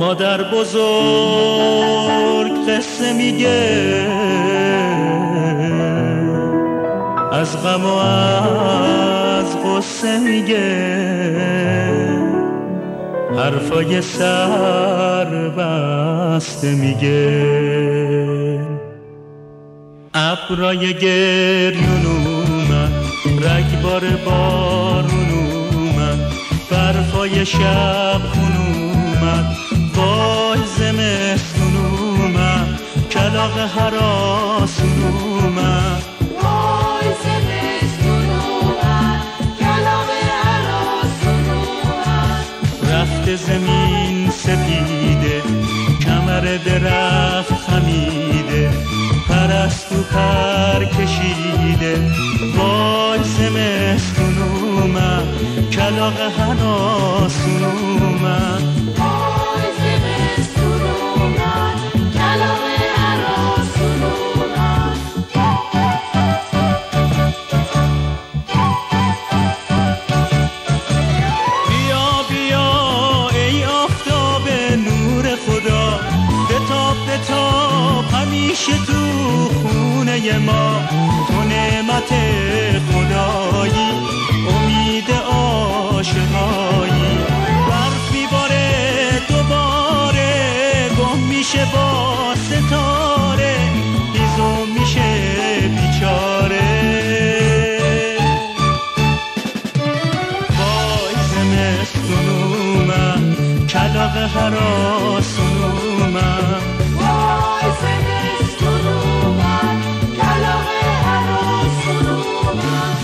مادر بزرگ قصه میگه از غم و از غصه میگه، حرفای سر بسته میگه. ابرای گریون اومد، رگبار بارون اومد، برفای شب خون اومد، وای زمستون اومد، کلاغ هراسون اومد، وای زمستون اومد، کلاغ هراسون اومد. رفت زمین سپیده، کمر درخت خمیده، پرستو پر کشیده، وای زمستون اومد، کلاغ هراسون اومد، وای زمستون اومد، کلاغ هراسون اومد. بیا بیا ای آفتاب نور خدا، بتاب همیشه تو خونه ما. تو نعمت خدایی، امید عاشقایی. برف میباره دوباره، گم میشه با ستاره، هیزم میشه بیچاره. وای زمستون اومد، کلاغ هراسون اومد، وای زمستون اومد، کلاغ هراسون اومد.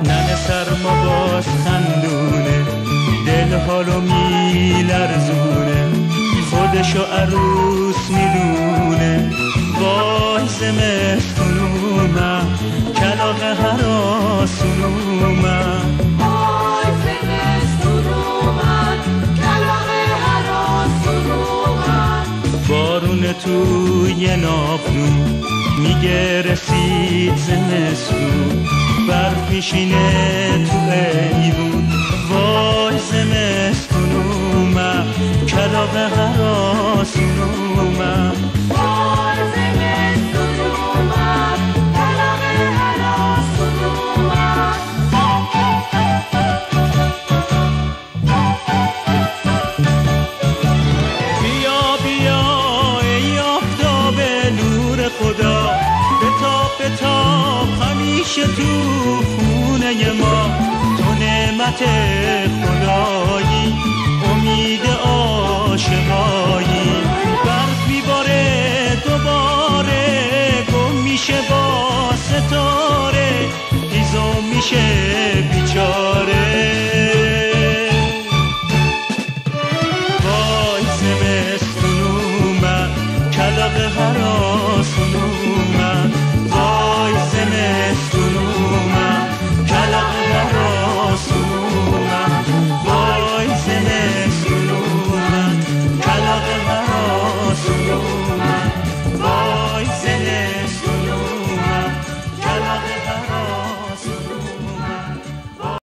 ننه سرما باز خندونه، دل حالو میلرزونه، خودشو عروس میدونه. وای زمستون اومد، کلاغ هراسون اومد، وای زمستون اومد، کلاغ هراسون اومد. بارون توی نافتون میگه رسید زمستون، برف میشینه تو ایوون. وای زمستون اومد، کلاغ هراسون اومد، وای زمستون اومد، کلاغ هراسون اومد. بیا بیا ای آفتاب نور خدا، بتاب همیشه تو خونه ما. تو نعمت خدایی، امید عاشقایی.